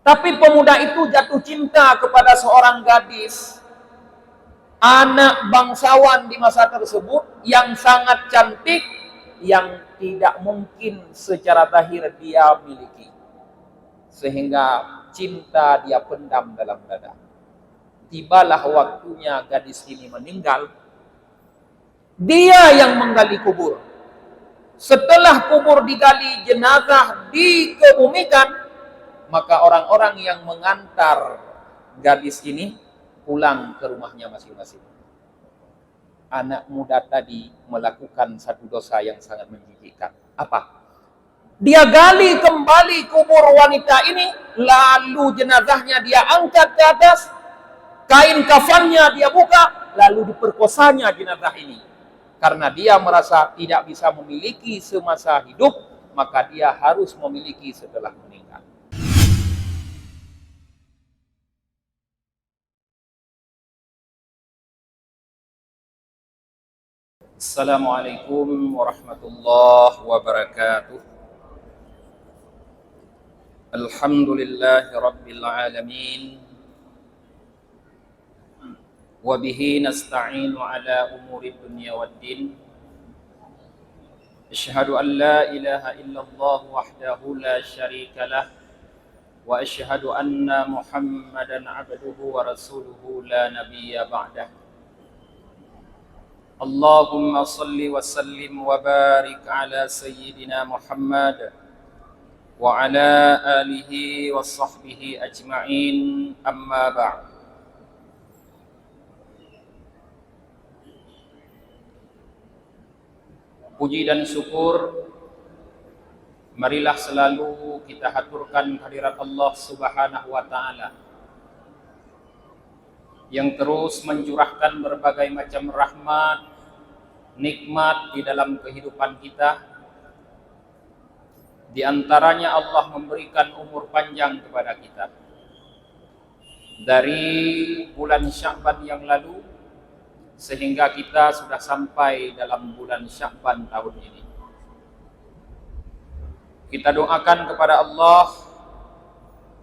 Tapi pemuda itu jatuh cinta kepada seorang gadis, anak bangsawan di masa tersebut yang sangat cantik, yang tidak mungkin secara zahir dia miliki. Sehingga cinta dia pendam dalam dada. Tibalah waktunya gadis ini meninggal. Dia yang menggali kubur. Setelah kubur digali, jenazah dikebumikan, maka orang-orang yang mengantar gadis ini pulang ke rumahnya masing-masing. Anak muda tadi melakukan satu dosa yang sangat menjijikkan. Apa? Dia gali kembali kubur wanita ini, lalu jenazahnya dia angkat ke atas, kain kafannya dia buka, lalu diperkosanya jenazah ini. Karena dia merasa tidak bisa memiliki semasa hidup, maka dia harus memiliki setelah meninggal. Assalamualaikum warahmatullahi wabarakatuh. Alhamdulillahi rabbil alamin. Wa bihi nasta'inu ala umuri dunya waddin. Asyhadu an la ilaha illallah wahdahu la syarika lah. Wa asyhadu anna Muhammadan abduhu wa rasuluhu la nabiyya ba'dah. Allahumma salli wa sallim wa barik ala sayyidina Muhammad wa ala alihi wa sahbihi ajma'in, amma ba'd. Puji dan syukur marilah selalu kita haturkan kehadirat Allah Subhanahu wa taala yang terus mencurahkan berbagai macam rahmat, nikmat di dalam kehidupan kita. Di antaranya Allah memberikan umur panjang kepada kita. Dari bulan Sya'ban yang lalu sehingga kita sudah sampai dalam bulan Sya'ban tahun ini. Kita doakan kepada Allah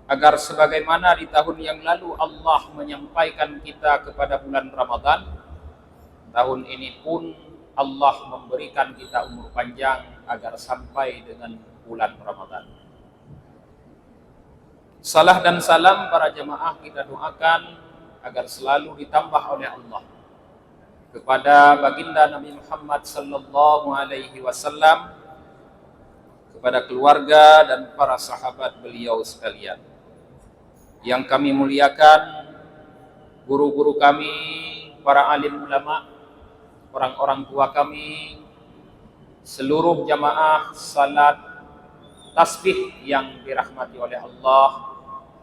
agar sebagaimana di tahun yang lalu Allah menyampaikan kita kepada bulan Ramadan, tahun ini pun Allah memberikan kita umur panjang agar sampai dengan bulan Ramadan. Salah dan salam para jemaah kita doakan agar selalu ditambah oleh Allah kepada baginda Nabi Muhammad sallallahu alaihi wasallam, kepada keluarga dan para sahabat beliau sekalian. Yang kami muliakan guru-guru kami, para alim ulama, orang-orang tua kami, seluruh jamaah salat tasbih yang dirahmati oleh Allah,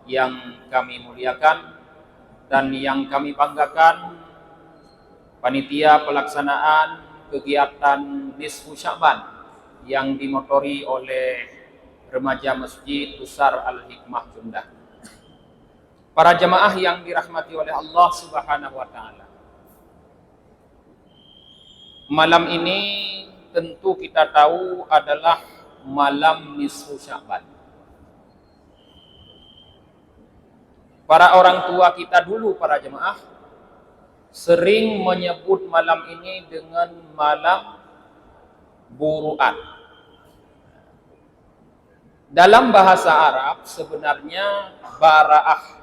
yang kami muliakan dan yang kami banggakan, panitia pelaksanaan kegiatan Nisfu Sya'ban yang dimotori oleh remaja Masjid Besar Al-Hikmah Jumdah. Para jemaah yang dirahmati oleh Allah Subhanahu wa taala. Malam ini tentu kita tahu adalah malam Nisfu Sya'ban. Para orang tua kita dulu, para jemaah, sering menyebut malam ini dengan malam buru'at. Dalam bahasa Arab sebenarnya bara'ah.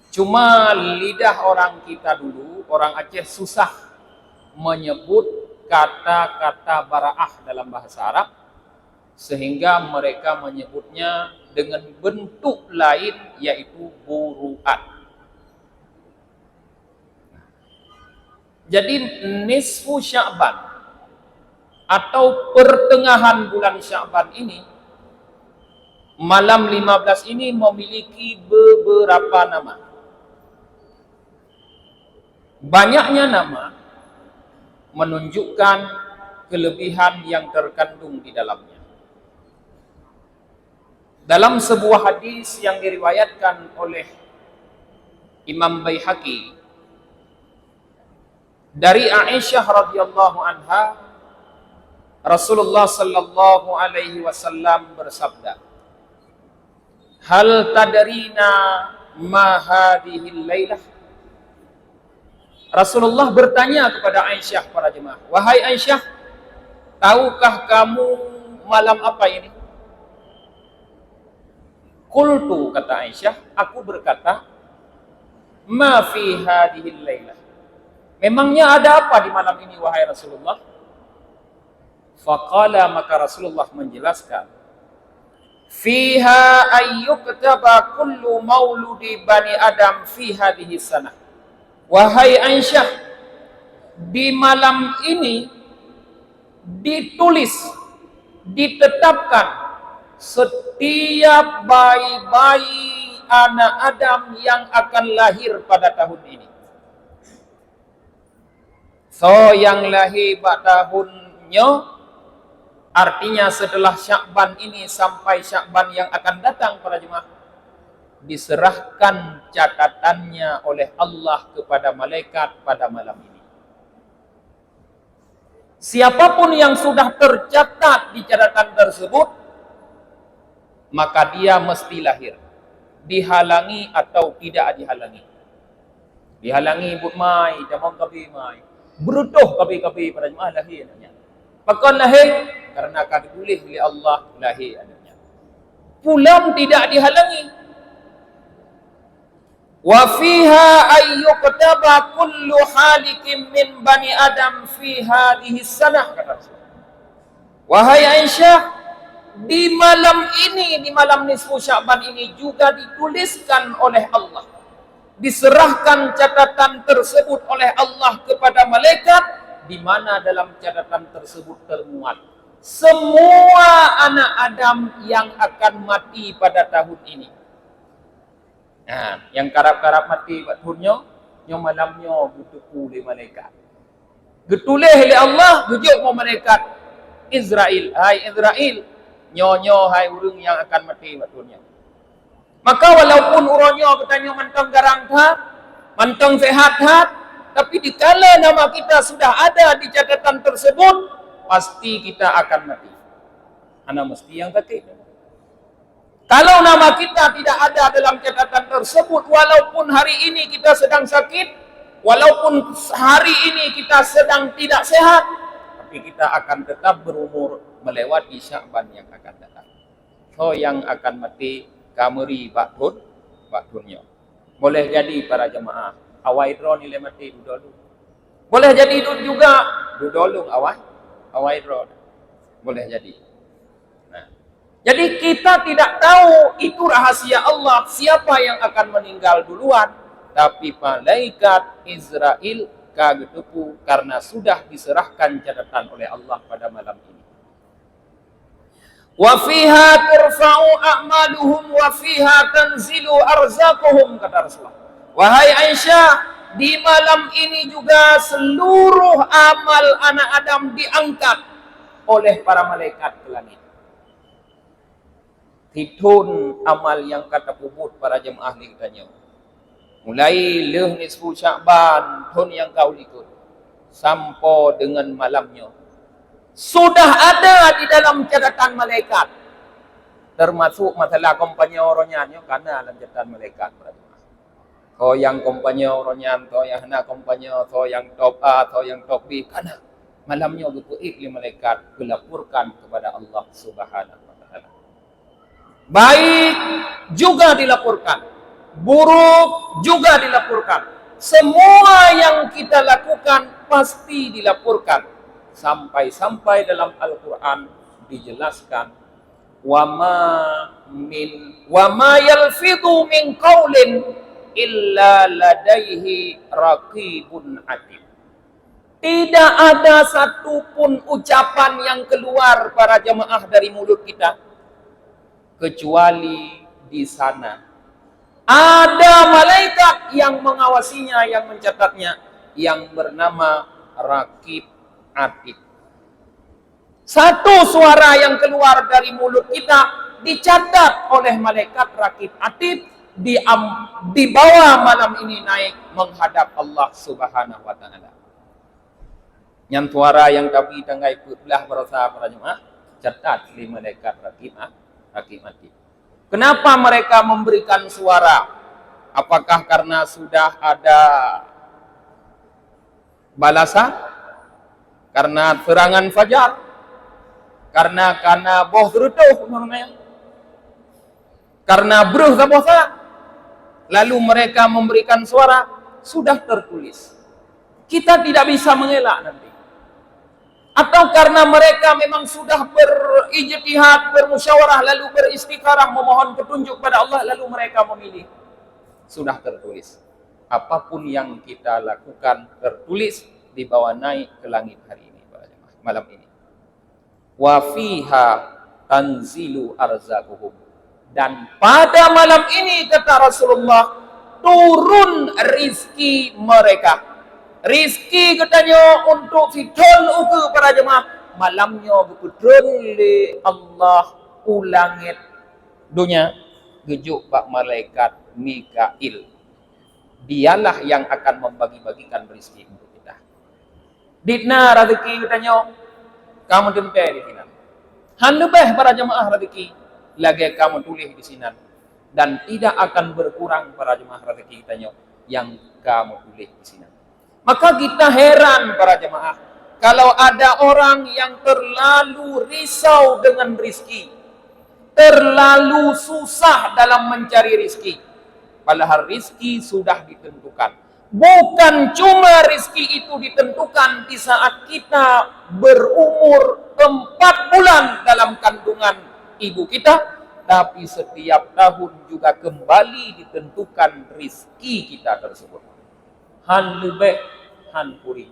Cuma lidah orang kita dulu, orang Aceh susah menyebut kata-kata bara'ah dalam bahasa Arab, sehingga mereka menyebutnya dengan bentuk lain, yaitu buru'at. Jadi Nisfu Sya'ban atau pertengahan bulan Sya'ban ini, malam 15 ini memiliki beberapa nama. Banyaknya nama menunjukkan kelebihan yang terkandung di dalamnya. Dalam sebuah hadis yang diriwayatkan oleh Imam Baihaqi dari Aisyah radhiyallahu anha, Rasulullah sallallahu alaihi wasallam bersabda, Hal tadrina ma hadhil lailah? Rasulullah bertanya kepada Aisyah para jemaah, wahai Aisyah, tahukah kamu malam apa ini? Qultu, kata Aisyah, aku berkata, ma fi hadhil lailah. Memangnya ada apa di malam ini wahai Rasulullah? Faqala, maka Rasulullah menjelaskan, fiha ayyuktaba kullu mauludi bani Adam fi hadhihi sanah. Wahai Aisyah, di malam ini ditulis, ditetapkan setiap bayi-bayi anak Adam yang akan lahir pada tahun ini. So yang lahir pada tahunnya, artinya setelah Syakban ini sampai Syakban yang akan datang para jemaah, diserahkan catatannya oleh Allah kepada malaikat pada malam ini. Siapapun yang sudah tercatat di catatan tersebut, maka dia mesti lahir, dihalangi atau tidak dihalangi. Dihalangi but mai, jamong kabi mai, berutuh kabi-kabi para jemaah lahir anaknya. Maka lahir karena akan dipilih oleh Allah lahir anaknya. Pulang tidak dihalangi. Wa fiha ayyuktaba kullu halikin min bani Adam fi hadhihi sanah, kata Rasulullah. Wahai Aisyah, di malam ini, di malam nisfu Sya'ban ini juga dituliskan oleh Allah, diserahkan catatan tersebut oleh Allah kepada malaikat, di mana dalam catatan tersebut termuat semua anak Adam yang akan mati pada tahun ini. Nah, yang karap-karap mati buat tahunnya, yang malamnya bertuku oleh malaikat. Getulih oleh Allah, gujuk mau malaikat Israel, hai Israel, nyo hai urang yang akan mati buat tahunnya. Maka walaupun urangnya bertanya mantang garang hat, mantang sehat hat, tapi dikala nama kita sudah ada di catatan tersebut, pasti kita akan mati. Ana mesti yang kata. Kalau nama kita tidak ada dalam catatan tersebut, walaupun hari ini kita sedang sakit, walaupun hari ini kita sedang tidak sehat, tapi kita akan tetap berumur melewati Sya'ban yang akan datang. So yang akan mati kameri baktunnya. Boleh jadi para jemaah awai dro nilai mati dulu. Boleh jadi juga dulu awai dro. Boleh jadi. Jadi kita tidak tahu, itu rahasia Allah, siapa yang akan meninggal duluan. Tapi malaikat Israel kagetupu karena sudah diserahkan catatan oleh Allah pada malam ini. Wa fiha turfa'u a'maluhum wa fiha tanzilu arzaquhum, kata Rasulullah. Wahai Aisyah, di malam ini juga seluruh amal anak Adam diangkat oleh para malaikat ke langit. Hitun amal yang kata puput para jemaah ni katanya. Mulai leh nisfu Sya'ban, tahun yang kau ikut, sampai dengan malamnya. Sudah ada di dalam catatan malaikat. Termasuk masalah kompanya orangnya, karena dalam catatan malaikat para jemaah. Kau yang kompanya orangnya, kau yang nak kompanya, kau yang top A, kau yang top B, karena malamnya berpuik li malaikat, dilapurkan kepada Allah Subhanahu. Baik juga dilaporkan, buruk juga dilaporkan. Semua yang kita lakukan pasti dilaporkan. Sampai-sampai dalam Al-Quran dijelaskan, wa ma yalfidhu min qaulin illa ladaihi raqibun atid. Tidak ada satupun ucapan yang keluar para jemaah dari mulut kita, kecuali di sana ada malaikat yang mengawasinya, yang mencatatnya, yang bernama Raqib Atid. Satu suara yang keluar dari mulut kita dicatat oleh malaikat Raqib Atid, dibawa malam ini naik menghadap Allah Subhanahu wa taala. Yang suara yang tapi tanggai belah berasa para jemaah catat di malaikat Raqib Atid. Kenapa mereka memberikan suara? Apakah karena sudah ada balasan? Karena serangan fajar? Karena boh terutuh namanya? Karena bruh sabosa? Lalu mereka memberikan suara? Sudah tertulis. Kita tidak bisa mengelak nanti. Atau karena mereka memang sudah berijtihad, bermusyawarah, lalu beristikharah, memohon petunjuk pada Allah, lalu mereka memilih. Sudah tertulis. Apapun yang kita lakukan tertulis, dibawa naik ke langit hari ini, malam ini. Wa fiha tanzilu arzaquhum. Dan pada malam ini, kata Rasulullah, turun rizki mereka. Rizki katanya untuk fitun uke para jemaah. Malamnya berkudun li Allah ulangit dunia. Gejuk pak malaikat Mikail. Dialah yang akan membagi-bagikan rizki untuk kita. Ditna rezeki katanya, kamu tempe di sini. Han lebih para jemaah rezeki. Lagi kamu tulis di sini. Dan tidak akan berkurang para jemaah rezeki katanya yang kamu tulis di sini. Maka kita heran para jemaah, kalau ada orang yang terlalu risau dengan rizki, terlalu susah dalam mencari rizki, padahal rizki sudah ditentukan. Bukan cuma rizki itu ditentukan di saat kita berumur 4 bulan dalam kandungan ibu kita, tapi setiap tahun juga kembali ditentukan rizki kita tersebut. Han lebih, han kuring,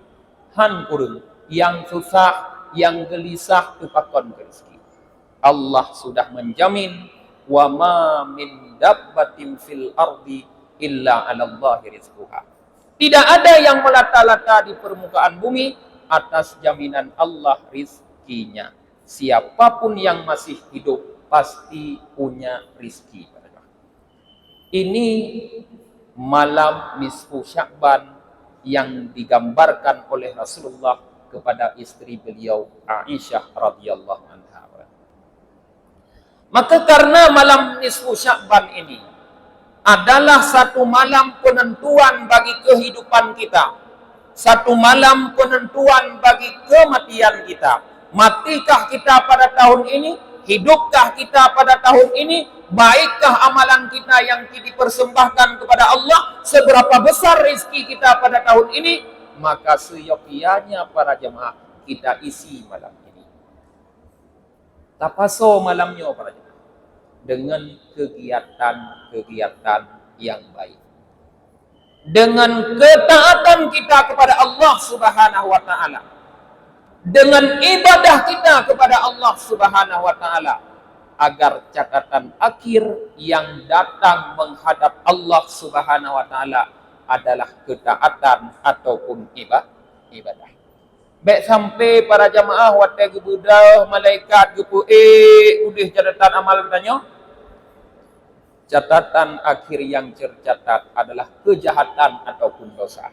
han kurung, yang susah, yang gelisah tupakon ke rezeki. Allah sudah menjamin, wa ma min dabbatin fil ardi illa 'alallahi rizquha. Tidak ada yang melata-lata di permukaan bumi atas jaminan Allah rizkinya. Siapapun yang masih hidup pasti punya rizki. Ini malam nisfu Sya'ban yang digambarkan oleh Rasulullah kepada istri beliau Aisyah radhiyallahu anha. Maka karena malam nisfu Sya'ban ini adalah satu malam penentuan bagi kehidupan kita, satu malam penentuan bagi kematian kita. Matikah kita pada tahun ini? Hidupkah kita pada tahun ini? Baikkah amalan kita yang dipersembahkan kepada Allah? Seberapa besar rezeki kita pada tahun ini? Maka seyogianya para jemaah kita isi malam ini. Tapaso malamnya para jemaah dengan kegiatan-kegiatan yang baik. Dengan ketaatan kita kepada Allah Subhanahu wa taala. Dengan ibadah kita kepada Allah Subhanahu wa taala, agar catatan akhir yang datang menghadap Allah Subhanahu wa taala adalah ketaatan ataupun ibadah. Baik sampai para jamaah watai gebudah malaikat gepu udih catatan amal katanya. Catatan akhir yang tercatat adalah kejahatan ataupun dosa.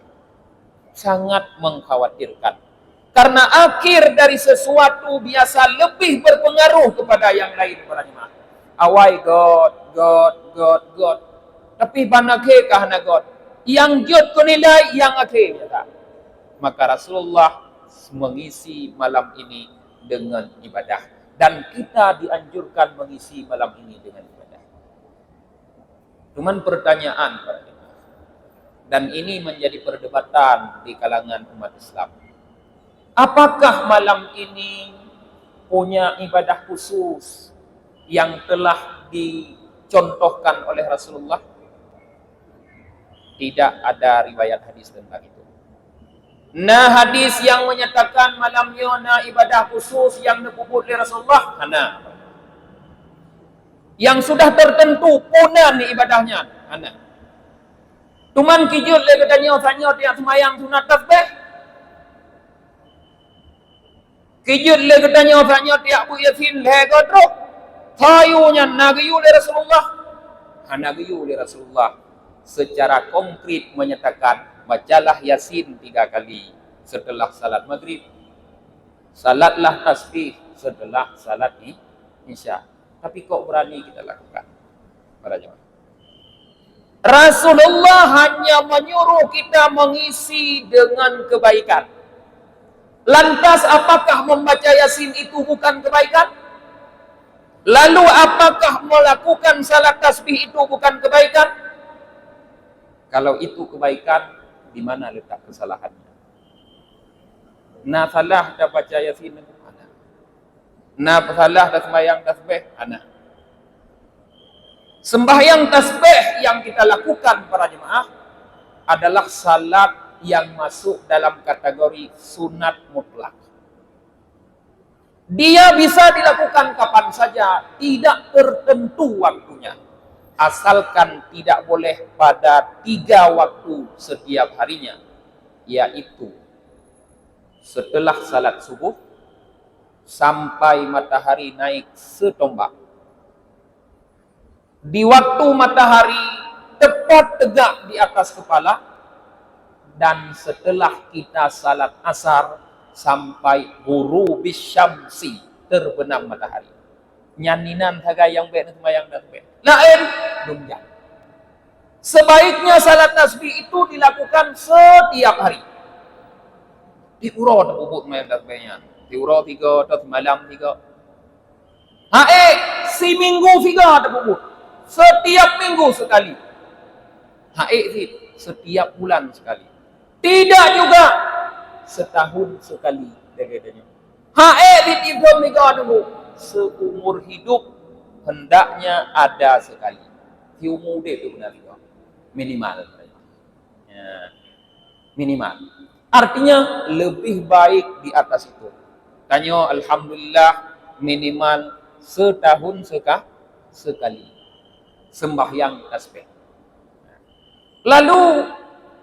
Sangat mengkhawatirkan. Karena akhir dari sesuatu biasa lebih berpengaruh kepada yang lain para jemaah. Awai God. Tapi banake kahana God. Yang God kunilai yang akhir. Maka Rasulullah mengisi malam ini dengan ibadah. Dan kita dianjurkan mengisi malam ini dengan ibadah. Cuman pertanyaan para jemaah. Dan ini menjadi perdebatan di kalangan umat Islam. Apakah malam ini punya ibadah khusus yang telah dicontohkan oleh Rasulullah? Tidak ada riwayat hadis tentang itu. Nah, hadis yang menyatakan malamnya na ibadah khusus yang disebut oleh Rasulullah, mana? Yang sudah tertentu punan ni ibadahnya, mana? Tuman kijut le katanya tanya dia semayang sunat tasbih. Kijut le katanya tanya dia Abu Yasin le kodro. Tayunya nagayu le Rasulullah. Nagayu le Rasulullah secara konkret menyatakan bacalah Yasin 3 kali setelah salat maghrib. Salatlah tasbih setelah salat Isya. Tapi kok berani kita lakukan? para jemaah. Rasulullah hanya menyuruh kita mengisi dengan kebaikan. Lantas apakah membaca Yasin itu bukan kebaikan? Lalu apakah melakukan salat tasbih itu bukan kebaikan? Kalau itu kebaikan, di mana letak kesalahannya? Nah, salah dah baca Yasin itu ana. Nah, salah dah sembahyang tasbih ana. Sembahyang tasbih yang kita lakukan para jemaah adalah salat yang masuk dalam kategori sunat mutlak. Dia bisa dilakukan kapan saja, tidak tertentu waktunya. Asalkan tidak boleh pada 3 waktu setiap harinya, yaitu setelah salat subuh sampai matahari naik setombak. Di waktu matahari tepat tegak di atas kepala, dan setelah kita salat asar sampai ghurubis syamsi, terbenam matahari. Nyaninan haga yang baik sembahyang tasbih. Lain dunjan. Sebaiknya salat tasbih itu dilakukan setiap hari. Diurau tak bubut sembahyang tasbihnya. Diurau 3 atau semalam 3. Si minggu 3 tak bubut. Setiap minggu sekali. Setiap bulan sekali. Tidak juga setahun sekali. Seumur hidup hendaknya ada sekali. Umur dia itu benar juga. Minimal. Ya. Minimal. Artinya lebih baik di atas itu. Tanya alhamdulillah minimal setahun sekali. Sembahyang tasbih. Lalu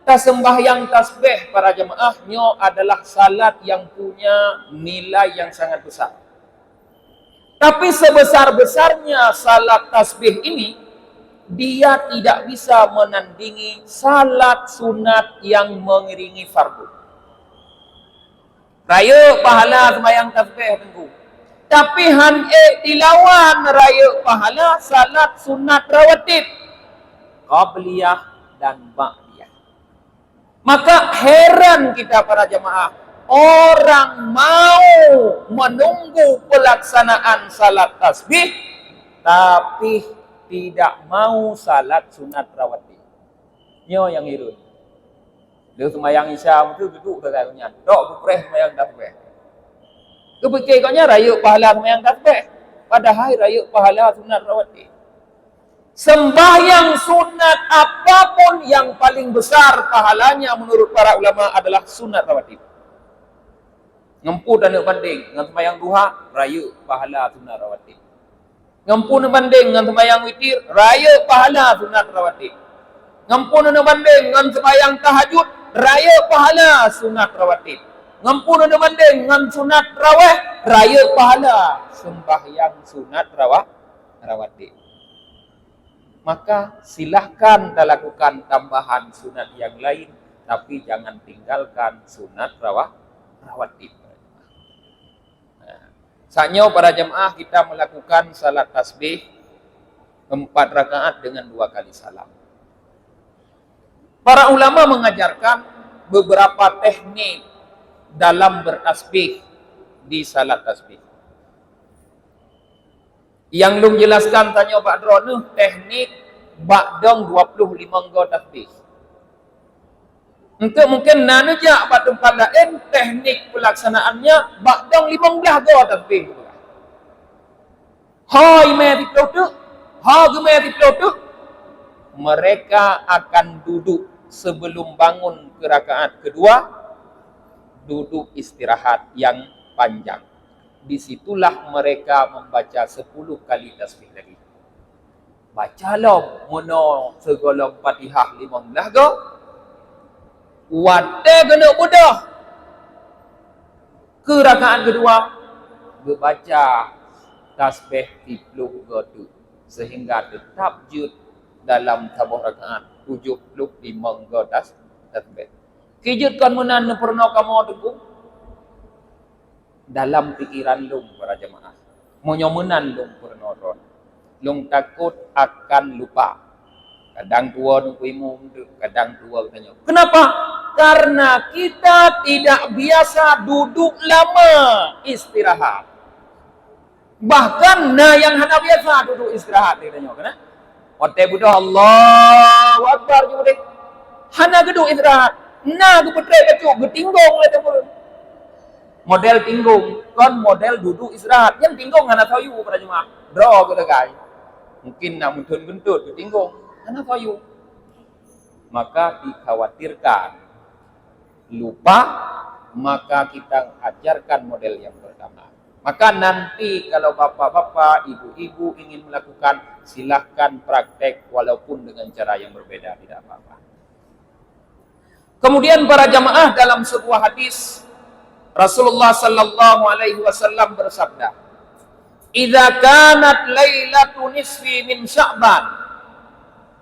sembahyang tasbih para jemaahnya adalah salat yang punya nilai yang sangat besar. Tapi sebesar-besarnya salat tasbih ini, dia tidak bisa menandingi salat sunat yang mengiringi fardu. Raya pahala sembahyang tasbih tentu. Tapi dilawan raya pahala salat sunat rawatib, qabliyah dan ba'diyah. Maka heran kita para jemaah, orang mau menunggu pelaksanaan salat tasbih tapi tidak mau salat sunat rawatib. Nyo yang irun. Dia sembahyang isya itu duduk tegaknya. Dok bupreh sembahyang tasbih. Kepikirkannya raya pahala sembahyang tasbih, padahal raya pahala sunat rawatib. Sembahyang sunat apapun yang paling besar pahalanya menurut para ulama adalah sunat rawatib. Ngempu dan banding dengan sembahyang duha, raya pahala sunat rawatib. Ngempu dan banding dengan sembahyang witir, raya pahala sunat rawatib. Ngempu dan banding dengan sembahyang tahajud, raya pahala sunat rawatib. Ngempu dan banding dengan sunat raweh, raya pahala sembahyang sunat rawatib. Maka silahkan kita lakukan tambahan sunat yang lain, tapi jangan tinggalkan sunat rawatib. Saatnya para jemaah kita melakukan salat tasbih 4 rakaat dengan 2 kali salam. Para ulama mengajarkan beberapa teknik dalam bertasbih di salat tasbih. Yang lung jelaskan tanya Pak Drone teknik ba'dong 25 go tasbih. Untuk mungkin nana je pada tempat lain teknik pelaksanaannya ba'dong 15 go tasbih. Hai meri plotu, meri plotu. Mereka akan duduk sebelum bangun ke rakaat kedua, duduk istirahat yang panjang. Disitulah mereka membaca 10 kali tasbih lagi. Bacalah mono segala Fatihah 15 go. Wate kena mudah. Ke rakaat kedua berbaca tasbih 30 go tu sehingga tetap jud dalam tabuh rakaat 75 go tasbih. Kijutkan menan pernah kamu tunggu dalam pikiran lung para jemaah. Monyomenan lung pernah ron. Long takut akan lupa. Kadang tua nungguimu, kadang tua katanya. Kenapa? Karena kita tidak biasa duduk lama istirahat. Bahkan yang hana biasa duduk istirahat katanya. Kena? Ote budak Allahu Akbar juga deh. Hana duduk istirahat. Nah, gue petre kecuk, gue tinggong lah temur. Model tinggong, kan model duduk istirahat. Yang tinggong hana tahu pada jemaah. Draw kita guys. Mungkin nak muntun gentut, gue tinggong. Hana tahu. Maka dikhawatirkan lupa, maka kita ajarkan model yang pertama. Maka nanti kalau bapak-bapak, ibu-ibu ingin melakukan, silahkan praktek walaupun dengan cara yang berbeda, tidak apa-apa. Kemudian para jamaah dalam sebuah hadis Rasulullah sallallahu alaihi wasallam bersabda, "Idza kanat lailatun nisfi min Sya'ban,"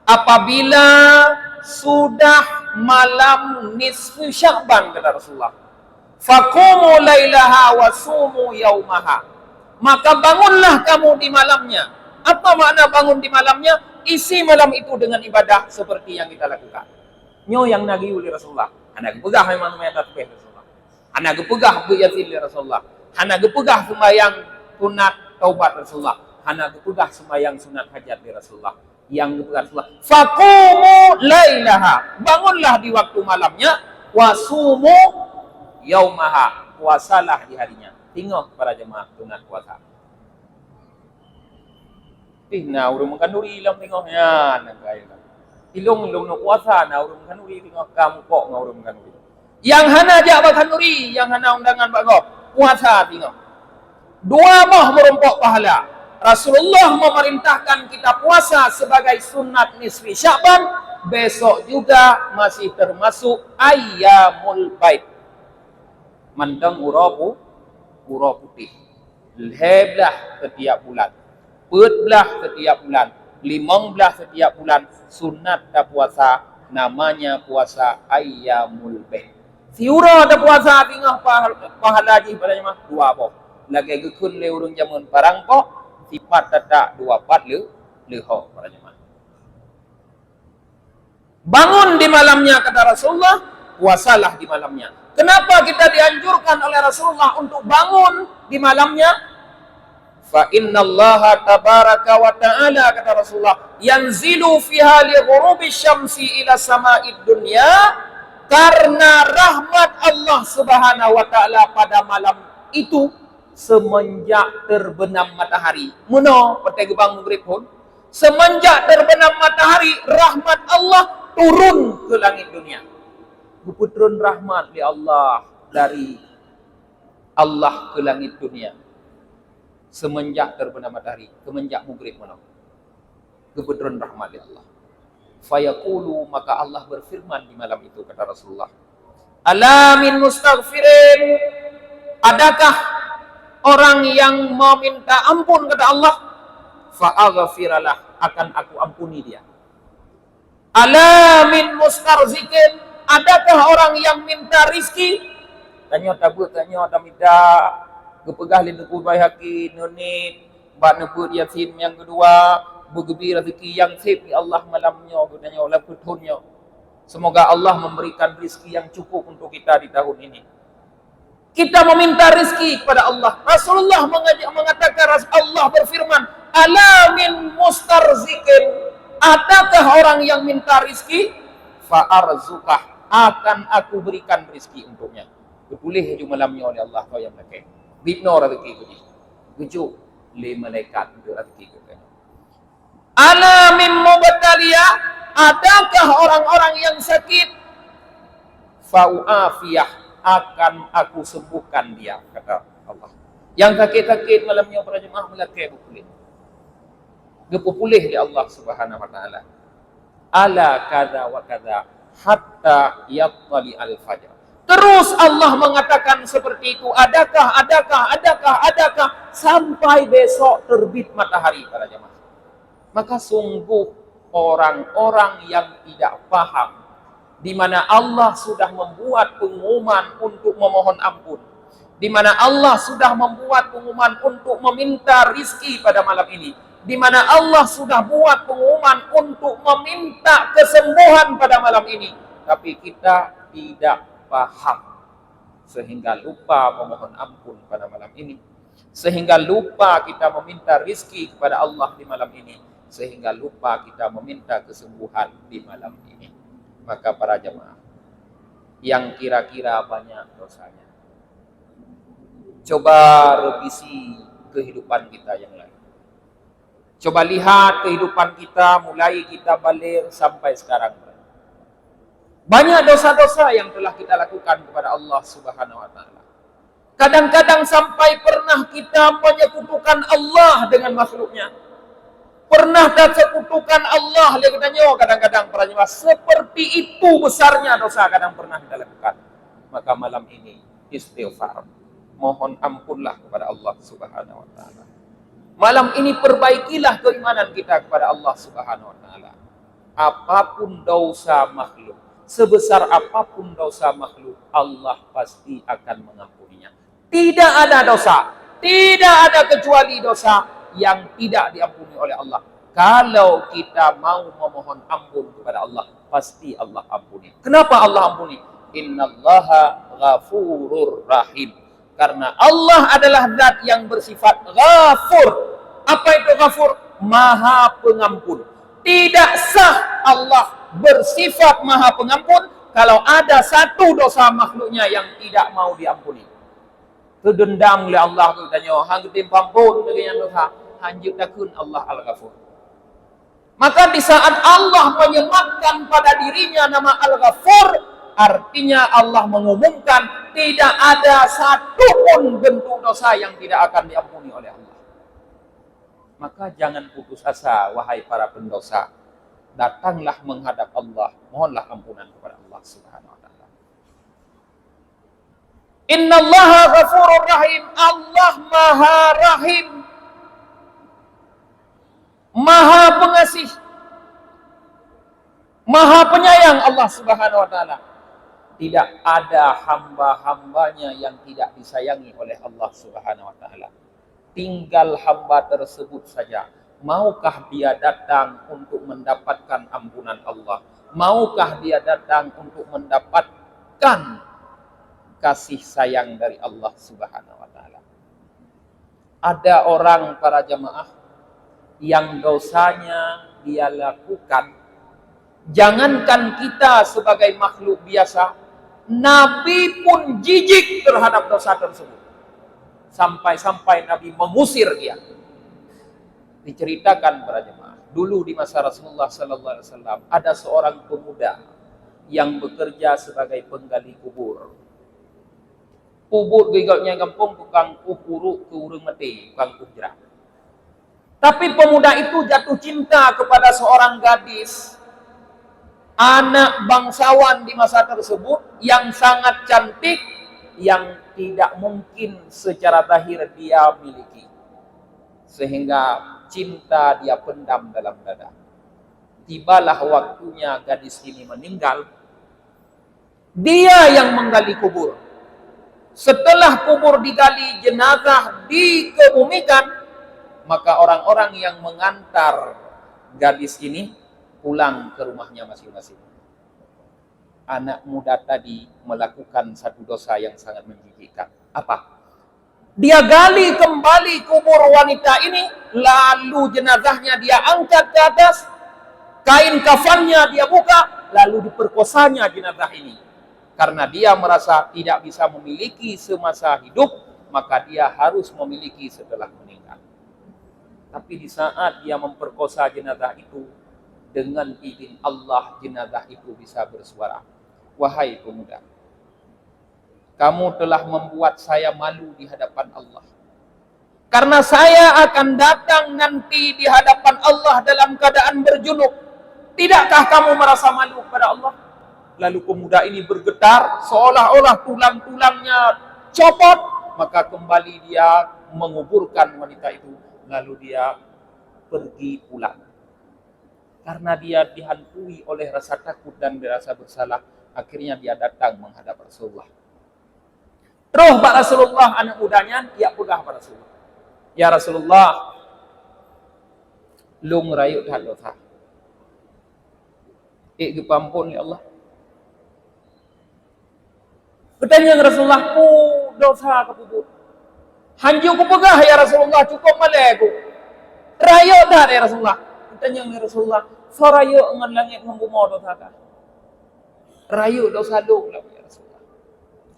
apabila sudah malam nisfi Sya'ban kata Rasulullah, "Faqumu lailaha wa sumu yaumaha." Maka bangunlah kamu di malamnya. Apa makna bangun di malamnya? Isi malam itu dengan ibadah seperti yang kita lakukan. Nyo yang nagi oleh Rasulullah. Anak gepegah memang tasbih Rasulullah. Anak gepegah yasin Rasulullah. Anak gepegah sembahyang sunat taubat Rasulullah. Anak gepegah sembahyang sunat hajat di Rasulullah. Yang gepegah Rasulullah. Faqumu lailaha. Bangunlah di waktu malamnya. Wasumu yaumaha. Puasalah di harinya. Tengok para jemaah sunat puasa. Nah, urung makan duri lang tengoknya. Nagaya. Ilong no puasa na urung kanuri tengok kamu kok ngurung kanuri. Yang hana aja bak kanuri, yang hana undangan bak kau puasa tengok. Dua mah merompok pahala. Rasulullah memerintahkan kita puasa sebagai sunat nisfi Sya'ban, besok juga masih termasuk ayyamul bait. Manteng uro putih. Leblah setiap bulan. Petlah setiap bulan. 15 setiap bulan sunat tak puasa, namanya puasa ayyamul bait. Siura ada puasa tinggal pahala lagi padanya mah dua apa. Lagi gekun le urung jamun parang kok sifat tak dua pat leho padanya mah. Bangun di malamnya kata Rasulullah, puasalah di malamnya. Kenapa kita dianjurkan oleh Rasulullah untuk bangun di malamnya? Fa innallaha tabaraka wa ta'ala kata Rasulullah yanzilu fiha li ghurubi syamsi ila sama'id dunya, karena rahmat Allah Subhanahu wa taala pada malam itu semenjak terbenam matahari. Muno petai gebang maghrib pun semenjak terbenam matahari rahmat Allah turun ke langit dunia. Turun rahmat li Allah dari Allah ke langit dunia. Semenjak terbenam matahari, semenjak maghrib mana? Kebetulan rahmat Allah. Fayaqulu, maka Allah berfirman di malam itu kata Rasulullah. Ala min mustaghfirin, adakah orang yang meminta ampun kata Allah? Fa'aghfiralah, akan aku ampuni dia. Ala min mustarzikin, adakah orang yang minta rizki? Tanya tabut, tanya tamida. Kepegah lin ku bayhaki nunit bak nebut yasin yang kedua bergebi rezeki yang sip ya Allah malamnya gunanya oleh kutunnya. Semoga Allah memberikan rezeki yang cukup untuk kita di tahun ini. Kita meminta rezeki kepada Allah. Rasulullah mengatakan, Allah berfirman, ala min mustarzikin, adakah orang yang minta rezeki? Fa'arzukah, akan aku berikan rezeki untuknya. Kepulih ju malamnya oleh Allah kau yang melekeh. Bibno rezeki ko ni. Gujo le malaikat untuk rezeki ko. Ala min mubtaliya, adakah orang-orang yang sakit? Fa'uafiyah, akan aku sembuhkan dia kata Allah. Yang sakit-sakit malamnya para jemaah melekeh pulih. Gepulih di Allah Subhanahu wa taala. Ala kadza wa kadza hatta yattali al-fajr. Terus Allah mengatakan seperti itu, adakah sampai besok terbit matahari para jemaah. Maka sungguh orang-orang yang tidak paham di mana Allah sudah membuat pengumuman untuk memohon ampun, di mana Allah sudah membuat pengumuman untuk meminta rizki pada malam ini, di mana Allah sudah buat pengumuman untuk meminta kesembuhan pada malam ini, tapi kita tidak paham sehingga lupa memohon ampun pada malam ini, sehingga lupa kita meminta rizki kepada Allah di malam ini, sehingga lupa kita meminta kesembuhan di malam ini. Maka para jemaah yang kira-kira banyak dosanya, coba revisi kehidupan kita yang lain. Coba lihat kehidupan kita mulai kita balik sampai sekarang. Banyak dosa-dosa yang telah kita lakukan kepada Allah Subhanahu wa taala. Kadang-kadang sampai pernah kita menyekutukan Allah dengan makhluknya. Pernah tak sekutukan Allah, dia katanya, kadang-kadang para jemaah, seperti itu besarnya dosa kadang pernah kita lakukan. Maka malam ini istighfar, mohon ampunlah kepada Allah Subhanahu wa taala. Malam ini perbaikilah keimanan kita kepada Allah Subhanahu wa taala. Apapun dosa makhluk, sebesar apapun dosa makhluk, Allah pasti akan mengampuninya. Tidak ada dosa, tidak ada kecuali dosa yang tidak diampuni oleh Allah. Kalau kita mau memohon ampun kepada Allah, pasti Allah ampuni. Kenapa Allah ampuni? Innallaha ghafurur rahim. Karena Allah adalah zat yang bersifat ghafur. Apa itu ghafur? Maha pengampun. Tidak sah Allah bersifat maha pengampun kalau ada satu dosa makhluknya yang tidak mau diampuni. Kedendam oleh Allah, katanya, hang tim pampun dengan dosa, hanjuk takun Allah Al-Ghafur. Maka di saat Allah menyematkan pada dirinya nama Al-Ghafur, artinya Allah mengumumkan tidak ada satupun bentuk dosa yang tidak akan diampuni oleh Allah. Maka jangan putus asa, wahai para pendosa. Datanglah menghadap Allah, mohonlah ampunan kepada Allah Subhanahu wa taala. Innallaha ghafurur rahim. Allah Maha Rahim, Maha Pengasih, Maha Penyayang Allah Subhanahu wa taala. Tidak ada hamba-hambanya yang tidak disayangi oleh Allah Subhanahu wa taala. Tinggal hamba tersebut saja. Maukah dia datang untuk mendapatkan ampunan Allah? Maukah dia datang untuk mendapatkan kasih sayang dari Allah Subhanahu wa taala? Ada orang, para jemaah, yang dosanya dia lakukan, jangankan kita sebagai makhluk biasa, Nabi pun jijik terhadap dosa tersebut. Sampai-sampai Nabi mengusir dia. Diceritakan para jemaah, dulu di masa Rasulullah sallallahu alaihi wasallam ada seorang pemuda yang bekerja sebagai penggali kubur. Kubur gigotnya kampung tukang uruk ke urung mati, tukang kujrah. Tapi pemuda itu jatuh cinta kepada seorang gadis, anak bangsawan di masa tersebut yang sangat cantik, yang tidak mungkin secara zahir dia miliki. Sehingga cinta dia pendam dalam dada. Tibalah waktunya gadis ini meninggal. Dia yang menggali kubur. Setelah kubur digali, jenazah dikebumikan, maka orang-orang yang mengantar gadis ini pulang ke rumahnya masing-masing. Anak muda tadi melakukan satu dosa yang sangat menjijikkan. Apa? Dia gali kembali kubur wanita ini, lalu jenazahnya dia angkat ke atas, kain kafannya dia buka, lalu diperkosanya jenazah ini. Karena dia merasa tidak bisa memiliki semasa hidup, maka dia harus memiliki setelah meninggal. Tapi di saat dia memperkosa jenazah itu, dengan izin Allah jenazah itu bisa bersuara, wahai pemuda, kamu telah membuat saya malu di hadapan Allah. Karena saya akan datang nanti di hadapan Allah dalam keadaan berjunub. Tidakkah kamu merasa malu kepada Allah? Lalu pemuda ini bergetar, seolah-olah tulang-tulangnya copot. Maka kembali dia menguburkan wanita itu. Lalu dia pergi pulang. Karena dia dihantui oleh rasa takut dan rasa bersalah, akhirnya dia datang menghadap Rasulullah. Terus Pak Rasulullah, anak mudanya, dia pegang Pak Rasulullah. Ya Rasulullah, lung rayuk dah dosa. Kepampun ya Allah. Katanya Rasulullah, ku dosa kepuput. Hanju ku pegah ya Rasulullah, cukup malaiku. Rayuk dah ya Rasulullah. Katanya Rasulullah, sorayuk ngan langit membumo dosa kah? Rayuk dosa lung lah ya Rasulullah.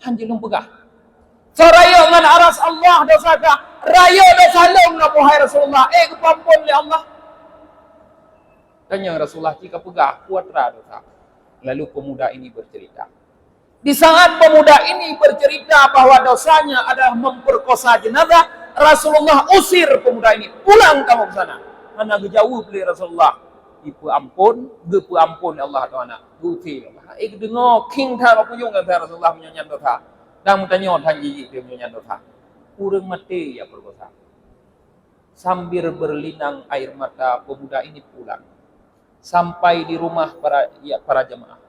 Hanju lung pegah. Sorayuk ngan aras Allah dosa kah? Rayuk dosa lung lah wahai Rasulullah. Kepampun ya Allah. Tanya Rasulullah, jika pegah kuat dosa. Lalu pemuda ini bercerita. Di saat pemuda ini bercerita bahwa dosanya adalah memperkosa jenazah, Rasulullah usir pemuda ini, pulang kamu ke sana. Mana jauh beli Rasulullah. Ipu ampun ya Allah Ta'ala. Guti Allah. Dengar king ta puyung kata Rasulullah menyanyian dosa. Dan bertanya tanya jijik dia menyanyian dosa. Kurang mati ya perkosa. Sambil berlinang air mata, pemuda ini pulang. Sampai di rumah para jemaah.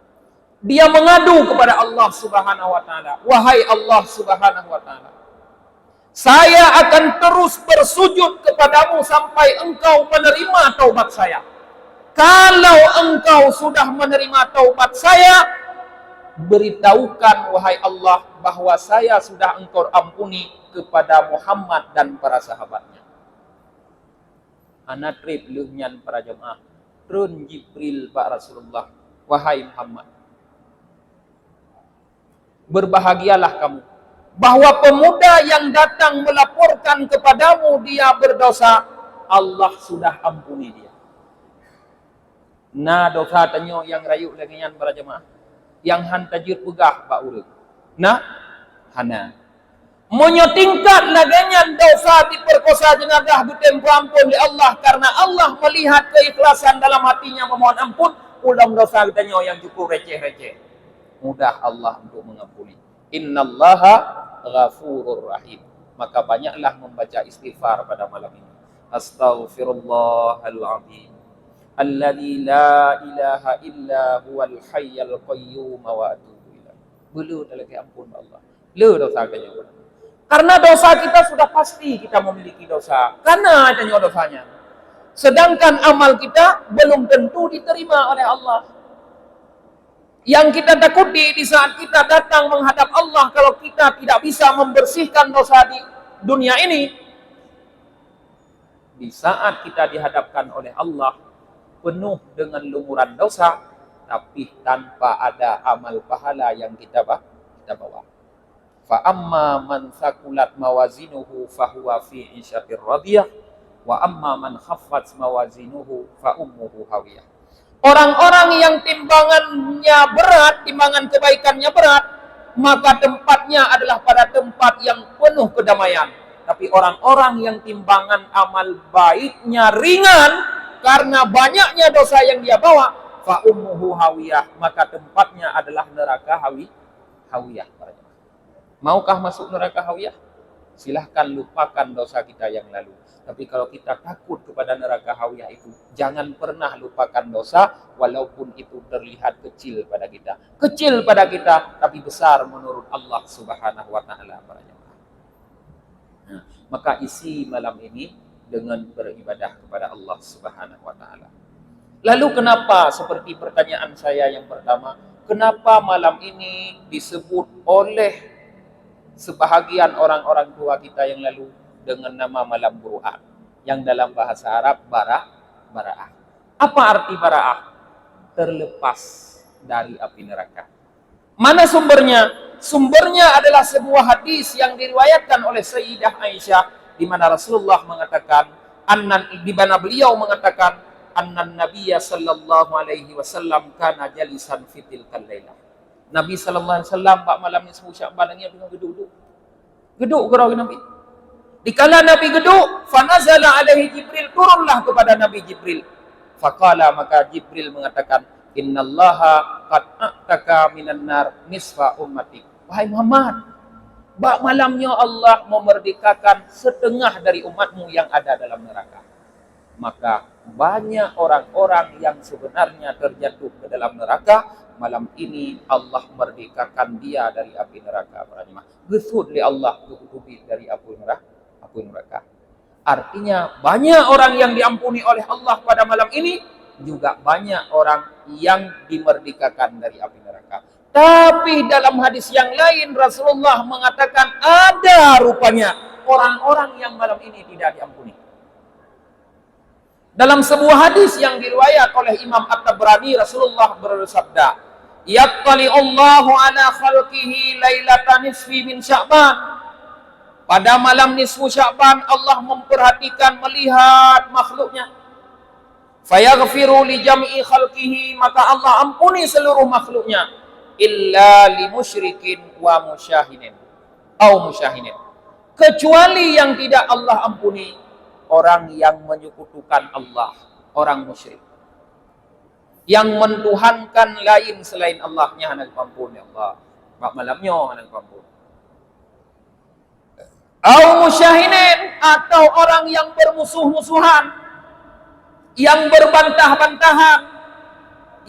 Dia mengadu kepada Allah Subhanahu wa taala. Wahai Allah Subhanahu wa taala, saya akan terus bersujud kepadamu sampai engkau menerima taubat saya. Kalau engkau sudah menerima taubat saya, beritahukan wahai Allah bahwa saya sudah engkau ampuni kepada Muhammad dan para sahabatnya. Anak trip luhnyan para jemaah. Run Jibril Pak Rasulullah, wahai Muhammad, berbahagialah kamu bahwa pemuda yang datang melaporkan kepadamu dia berdosa, Allah sudah ampuni dia. Nah dosa tanyo yang rayu lagian para jemaah, yang hantajir pegah Pak Urut. Nah, hana monyo tingkat lagian dosa diperkosa jenazah butempo ampun di Allah karena Allah melihat keikhlasan dalam hatinya memohon ampun. Ulang dosa tanyo yang cukup receh-receh. Mudah Allah untuk mengampuni. Innallaha ghafurur rahim. Maka banyaklah membaca istighfar pada malam ini. Astaghfirullahal azim. Alladzi la ilaha illa huwal hayyul qayyum wa atubu ilaih. Belu lagi ampun Allah. Le dosa kanya. Karena dosa kita sudah pasti kita memiliki dosa. Karena adanya dosanya. Sedangkan amal kita belum tentu diterima oleh Allah. Yang kita takuti di saat kita datang menghadap Allah, kalau kita tidak bisa membersihkan dosa di dunia ini, di saat kita dihadapkan oleh Allah penuh dengan lumuran dosa, tapi tanpa ada amal pahala yang kita bawa. Fa amma man thaqulat mawazinuhu fahuwa fi 'ishatir radiyah wa amma man khaffat mawazinuhu fa ummuhu hawiyah. Orang-orang yang timbangannya berat, timbangan kebaikannya berat, maka tempatnya adalah pada tempat yang penuh kedamaian. Tapi orang-orang yang timbangan amal baiknya ringan karena banyaknya dosa yang dia bawa, fa ummuhu hawiyah, maka tempatnya adalah neraka hawiyah. Maukah masuk neraka hawiyah? Silahkan lupakan dosa kita yang lalu. Tapi kalau kita takut kepada neraka hawiyah itu, jangan pernah lupakan dosa, walaupun itu terlihat kecil pada kita. Kecil pada kita, tapi besar menurut Allah Subhanahu wa Ta'ala. Nah, maka isi malam ini dengan beribadah kepada Allah Subhanahu wa Ta'ala. Lalu kenapa, seperti pertanyaan saya yang pertama, kenapa malam ini disebut oleh sebahagian orang-orang tua kita yang lalu dengan nama malam Buru'ah, yang dalam bahasa Arab Bara'ah. Apa arti Bara'ah? Terlepas dari api neraka. Mana sumbernya? Sumbernya adalah sebuah hadis yang diriwayatkan oleh Sayyidah Aisyah, di mana Rasulullah mengatakan, di mana beliau mengatakan, annan Nabiyya sallallahu alaihi wasallam kana jalisan fitil kalailah. Nabi sallallahu alaihi wasallam pak malam ni semua Syakban ni dengan geduk gerau Nabi. Dikala Nabi geduk, fanazala alaihi Jibril, turunlah kepada Nabi Jibril. Faqala, maka Jibril mengatakan, innallaha qad a'taka minan nar nisfa ummatik. Wahai Muhammad, bak malamnya Allah memerdekakan setengah dari umatmu yang ada dalam neraka. Maka banyak orang-orang yang sebenarnya terjatuh ke dalam neraka, malam ini Allah merdekakan dia dari api neraka. Gesud li Allah kehutubi dari api neraka. Artinya banyak orang yang diampuni oleh Allah pada malam ini, juga banyak orang yang dimerdekakan dari api neraka. Tapi dalam hadis yang lain Rasulullah mengatakan ada rupanya orang-orang yang malam ini tidak diampuni. Dalam sebuah hadis yang diriwayat oleh Imam At-Tabrani, Rasulullah bersabda, "Yattali Allahu ala khalqihi lailatan nisfi min Sya'ban." Pada malam nisfu Sya'ban Allah memperhatikan, melihat makhluknya. Fayaghfiru li jam'i khalqihi, maka Allah ampuni seluruh makhluknya, illa li musyrikin wa musyahinin au musyahinin. Kecuali yang tidak Allah ampuni, orang yang menyekutukan Allah, orang musyrik. Yang mentuhankan lain selain Allahnya, hana ampun ya Allah. Mak malamnya hana ampun. Au musyahinin, atau orang yang bermusuh-musuhan, yang berbantah-bantahan,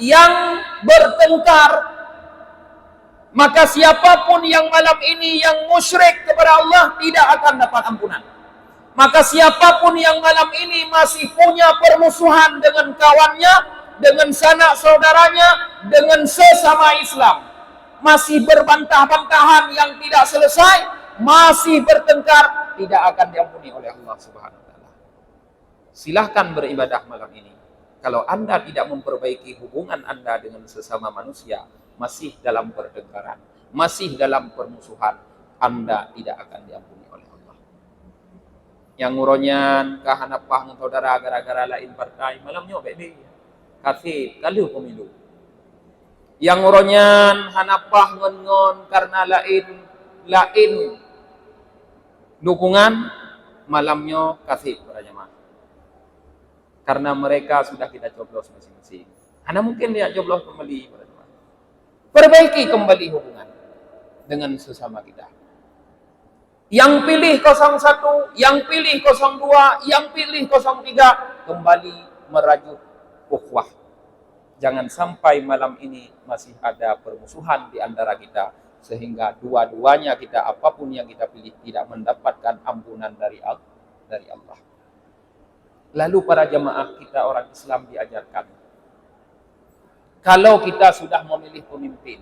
yang bertengkar. Maka siapapun yang malam ini yang musyrik kepada Allah tidak akan dapat ampunan. Maka siapapun yang malam ini masih punya permusuhan dengan kawannya, dengan sanak saudaranya, dengan sesama Islam, masih berbantah-bantahan yang tidak selesai, masih bertengkar, tidak akan diampuni oleh Allah Subhanahu wa taala. Silahkan beribadah malam ini. Kalau Anda tidak memperbaiki hubungan Anda dengan sesama manusia, masih dalam pertengkaran, masih dalam permusuhan, Anda tidak akan diampuni oleh Allah. Yang nguronyan kahanapah ng saudara gara-gara lain partai, malamnya baik-baik. Kasih kalau pemilu. Yang nguronyan hanapah ngon-ngon karena lain dukungan, malamnya kasih para jemaah. Karena mereka sudah kita coblos masing-masing. Anda mungkin dia coblos kembali para jemaah. Perbaiki kembali hubungan dengan sesama kita. Yang pilih 01, yang pilih 02, yang pilih 03, kembali merajut ukhuwah. Jangan sampai malam ini masih ada permusuhan di antara kita, sehingga dua-duanya kita, apapun yang kita pilih, tidak mendapatkan ampunan dari Allah. Lalu para jemaah kita orang Islam diajarkan, kalau kita sudah memilih pemimpin,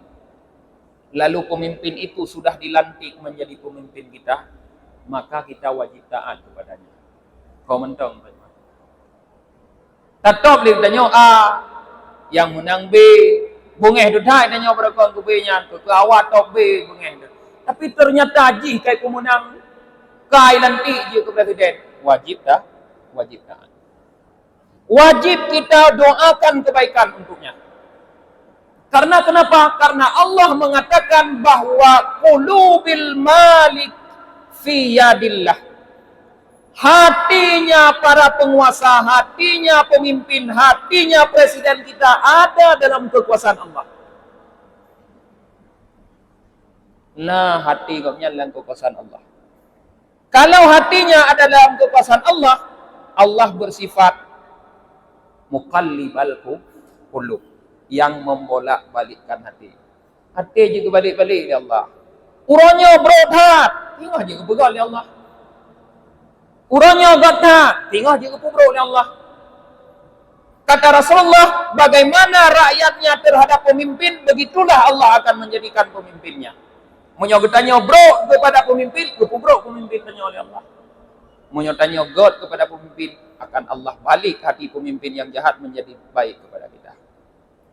lalu pemimpin itu sudah dilantik menjadi pemimpin kita, maka kita wajib taat kepadanya. Kau mentong, tetap dia tanya A, yang menang B, bungeh tu dah tanya berapa ke B-nya, ke awak top B bungeh tu. Tapi ternyata ji kai ku menang, kai lantik je ke presiden. Wajib dah, wajib taat. Wajib kita doakan kebaikan untuknya. Karena kenapa? Karena Allah mengatakan bahwa qulubil malik fi yadillah. Hatinya para penguasa, hatinya pemimpin, hatinya presiden kita ada dalam kekuasaan Allah. Nah, hati kaumnya dalam kekuasaan Allah. Kalau hatinya ada dalam kekuasaan Allah, Allah bersifat muqallibal qulub, yang membolak-balikkan hati. Hati juga balik-balik ya Allah. Urangnya berat, tengok je kepegal ya Allah. Urangnya gata, tengok je kepubruk ya Allah. Kata Rasulullah, bagaimana rakyatnya terhadap pemimpin, begitulah Allah akan menjadikan pemimpinnya. Menyogetanya bro kepada pemimpin, kepubruk pemimpinnya oleh Allah. Menyotanya God kepada pemimpin, akan Allah balik hati pemimpin yang jahat menjadi baik kepada kita.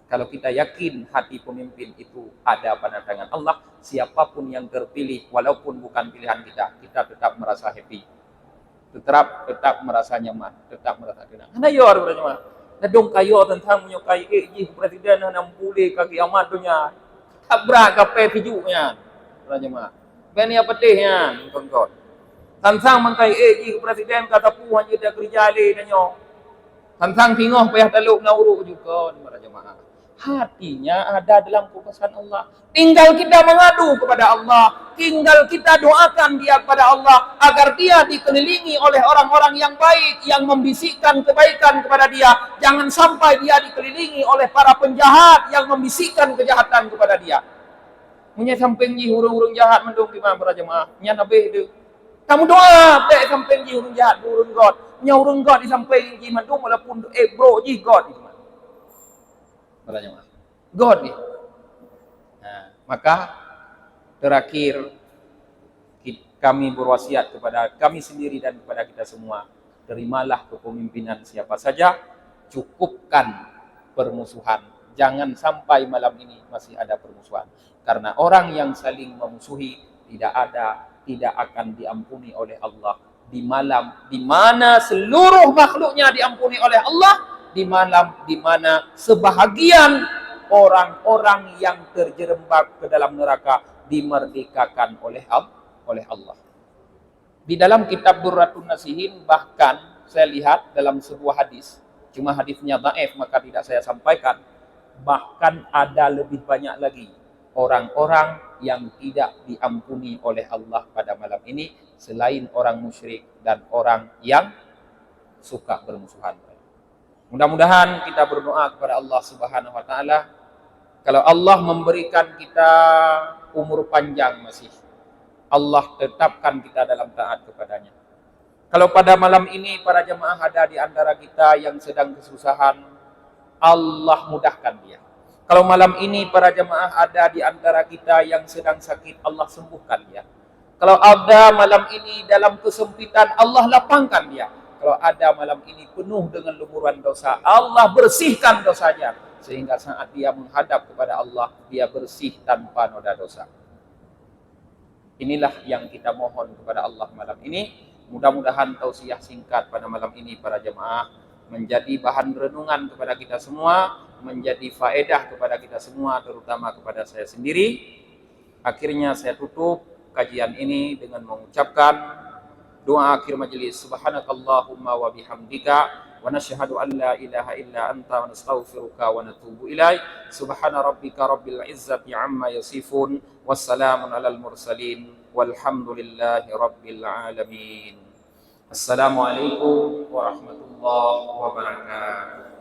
Kalau kita yakin hati pemimpin itu ada pada tangan Allah, siapapun yang terpilih, walaupun bukan pilihan kita, kita tetap merasa happy. Tetap merasa nyaman, tetap merasa tenang. Karena ya orang nyaman. Nadong kayo tentang menyukai presiden yang boleh kaki amat dunia. Tak berapa pijunya. Orang nyaman. Beni apa tehnya, kongkot. Tentang mengkai presiden kata puan je dia kerja le danyo. Tentang tinggal payah taluk nauru juga para jemaah. Hatinya ada dalam kekuasaan Allah. Tinggal kita mengadu kepada Allah, tinggal kita doakan dia kepada Allah agar dia dikelilingi oleh orang-orang yang baik yang membisikkan kebaikan kepada dia. Jangan sampai dia dikelilingi oleh para penjahat yang membisikkan kejahatan kepada dia. Punya samping ji hurung-hurung jahat mendung di mana para jemaah. Nya nabe tu. Kamu doa tak sampai ji urang jahat urang God. Nya urang God di sampai ji mandung walaupun bro ji God itu. Balanya mah. God ni. Nah, maka terakhir kami berwasiat kepada kami sendiri dan kepada kita semua, terimalah kepemimpinan siapa saja, cukupkan permusuhan. Jangan sampai malam ini masih ada permusuhan. Karena orang yang saling memusuhi tidak akan diampuni oleh Allah di malam di mana seluruh makhluknya diampuni oleh Allah, di malam di mana sebahagian orang-orang yang terjerembab ke dalam neraka dimerdekakan oleh Allah. Di dalam kitab Durratun Nasihin bahkan saya lihat dalam sebuah hadis, cuma hadisnya dhaif maka tidak saya sampaikan, bahkan ada lebih banyak lagi orang-orang yang tidak diampuni oleh Allah pada malam ini selain orang musyrik dan orang yang suka bermusuhan. Mudah-mudahan kita berdoa kepada Allah Subhanahu wa taala, kalau Allah memberikan kita umur panjang masih, Allah tetapkan kita dalam taat kepadanya. Kalau pada malam ini para jemaah ada di antara kita yang sedang kesusahan, Allah mudahkan dia. Kalau malam ini para jemaah ada di antara kita yang sedang sakit, Allah sembuhkan dia. Kalau ada malam ini dalam kesempitan, Allah lapangkan dia. Kalau ada malam ini penuh dengan lumuran dosa, Allah bersihkan dosanya. Sehingga saat dia menghadap kepada Allah, dia bersih tanpa noda dosa. Inilah yang kita mohon kepada Allah malam ini. Mudah-mudahan tausiah singkat pada malam ini para jemaah menjadi bahan renungan kepada kita semua, menjadi faedah kepada kita semua, terutama kepada saya sendiri. Akhirnya saya tutup kajian ini dengan mengucapkan doa akhir majelis. Subhanakallahumma wa bihamdika wa nashhadu an la ilaha illa anta wa nastaghfiruka wa natubu ilaik. Subhana rabbika rabbil izzati amma yasifun. Wassalamun alal mursalin walhamdulillahi rabbil alamin. Assalamualaikum warahmatullahi wabarakatuh.